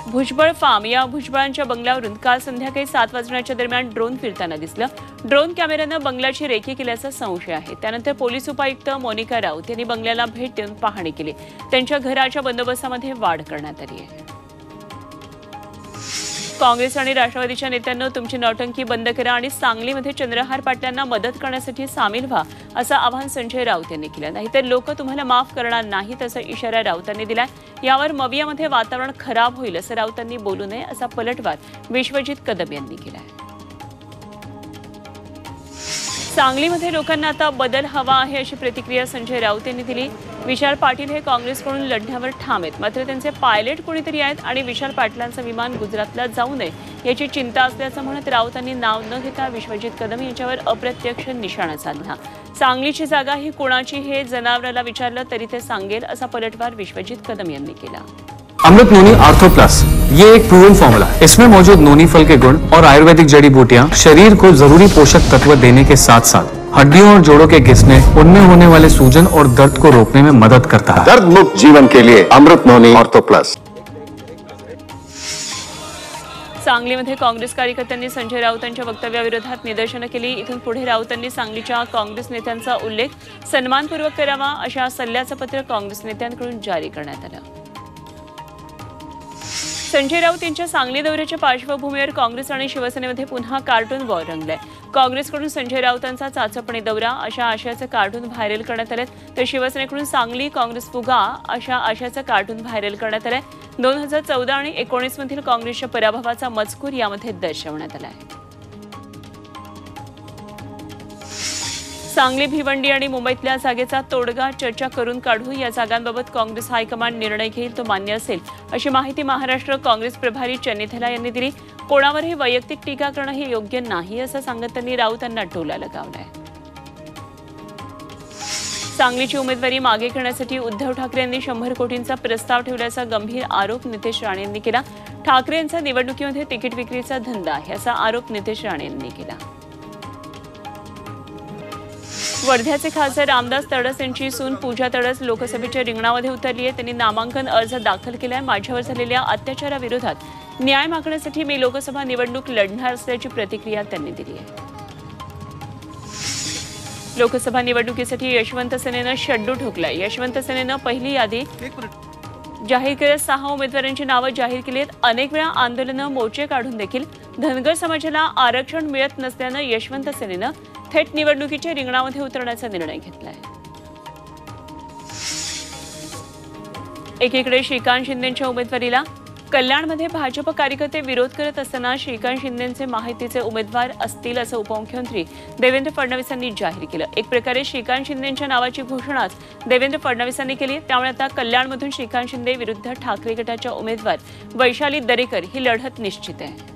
Bhujbal form या भुजबळांच्या बंगल्यावरून काल संध्याकाळी 7 वाजण्याच्या दरम्यान ड्रोन फिरताना दिसलं। ड्रोन कॅमेऱ्यानं बंगल्याची रेकी केल्याचा संशय आहे। त्यानंतर पोलीस उपायुक्त मोनिका राऊत यांनी बंगल्याला भेट देऊन पाहणी केली। त्यांच्या घराच्या बंदोबस्तामध्ये वाढ करण्यात आली आहे। काँग्रेस आणि राष्ट्रवादीच्या नेत्यांनी तुमची नौटंकी बंद करा आणि सांगलीमध्ये चंद्रहार पाटलांना मदत करण्यासाठी सामील व्हा असं आवाहन संजय राऊत यांनी केलं। नाहीतर लोक तुम्हाला माफ करणार नाहीत असा इशारा राऊतांनी दिलाय। यावर मवियामध्ये वातावरण खराब होईल असं राऊतांनी बोलू नये असा पलटवार विश्वजित कदम यांनी केलाय। सांगलीमध्ये लोकांना आता बदल हवा आहे अशी प्रतिक्रिया संजय राऊत यांनी दिली। विशाल पाटील हे काँग्रेसकडून लढण्यावर ठाम आहेत, मात्र त्यांचे पायलट कोणीतरी आहेत आणि विशाल पाटलांचं विमान गुजरातला जाऊ नये याची चिंता असल्याचं म्हणत राऊतांनी नाव न घेता विश्वजित कदम यांच्यावर अप्रत्यक्ष निशाणा साधला। सांगलीची जागा ही कोणाची हे जनावराला विचारलं तरी ते सांगेल असा पलटवार विश्वजित कदम यांनी केला। अमृत नोनी आर्थो प्लस ये एक प्रूवन फॉर्मूला है। इसमें मौजूद नोनी फल के गुण और आयुर्वेदिक जड़ी बूटियां शरीर को जरूरी पोषक तत्व देने के साथ साथ हड्डियों और जोड़ों के घिसने, उनमें होने वाले सूजन और दर्द को रोकने में मदद करता है। दर्द मुक्त जीवन के लिए अमृत नोनी आर्थो प्लस। सांगलीमध्ये काँग्रेस कार्यकर्त्यांनी संजय राऊतांच्या वक्तव्याविरोधात निदर्शनं केली। इथून पुढे राऊतांनी सांगलीच्या काँग्रेस नेत्यांचा उल्लेख सन्मानपूर्वक करावा अशा सल्ल्याचं पत्र काँग्रेस नेत्यांकडून जारी करण्यात आलं। संजय राऊत यांच्या सांगली दौऱ्याच्या पार्श्वभूमीवर काँग्रेस आणि शिवसेनेमध्ये पुन्हा कार्टून वॉर रंगलाय। काँग्रेसकडून संजय राऊतांचा चाचपणे दौरा अशा आशयाचं कार्टून व्हायरल करण्यात आलं, तर शिवसेनेकडून सांगली काँग्रेस फुगा अशा आशयाचं कार्टून व्हायरल करण्यात आलंय। 2014 आणि 19 मधील काँग्रेसच्या पराभवाचा मजकूर यामध्ये दर्शवण्यात आला आहे। सांगली, भिवंडी आणि मुंबईतल्या जागेचा तोडगा चर्चा करून काढू। या जागांबाबत काँग्रेस हायकमांड निर्णय घेईल तो मान्य असेल अशी माहिती महाराष्ट्र काँग्रेस प्रभारी चन्नीथला यांनी दिली। कोणावरही वैयक्तिक टीका करणं हे योग्य नाही असं सांगत त्यांनी राऊतांना टोला लगावलाय। सांगलीची उमेदवारी मागे घेण्यासाठी उद्धव ठाकरे यांनी 100 कोटींचा प्रस्ताव ठेवल्याचा गंभीर आरोप नितेश राणे यांनी केला। ठाकरे यांचा निवडणुकीमध्ये तिकीट विक्रीचा धंदा आहे असा आरोप नितेश राणे यांनी केला। वर्ध्याचे खासदार रामदास तडस यांची सून पूजा तडस लोकसभेच्या रिंगणामध्ये उतरली आहे। त्यांनी नामांकन अर्ज दाखल केलाय। माझ्यावर झालेल्या अत्याचाराविरोधात न्याय मागण्यासाठी मी लोकसभा निवडणूक लढणार असल्याची प्रतिक्रिया त्यांनी दिली आहे। लोकसभा निवडणुकीसाठी यशवंत सेनेनं शड्डू ठोकलाय। यशवंत सेनेनं पहिली यादी जाहीर करत 6 उमेदवारांची नावं जाहीर केली आहेत। अनेक वेळा आंदोलनं, मोर्चे काढून देखील धनगर समाजाला आरक्षण मिळत नसल्यानं यशवंत सेनेनं थेट निवडणुकीच्या रिंगणामध्ये उतरण्याचा निर्णय घेतलाय। एकीकडे श्रीकांत शिंदेंच्या उमेदवारीला कल्याणमध्ये भाजप कार्यकर्ते विरोध करत असताना श्रीकांत शिंदेंचे माहितीचे उमेदवार असतील असं उपमुख्यमंत्री देवेंद्र फडणवीसांनी जाहीर केलं। एक प्रकारे श्रीकांत शिंदेंच्या नावाची घोषणाच देवेंद्र फडणवीसांनी केली। त्यामुळे आता कल्याणमधून श्रीकांत शिंदे विरुद्ध ठाकरे गटाच्या उमेदवार वैशाली दरेकर ही लढत निश्चित आहे।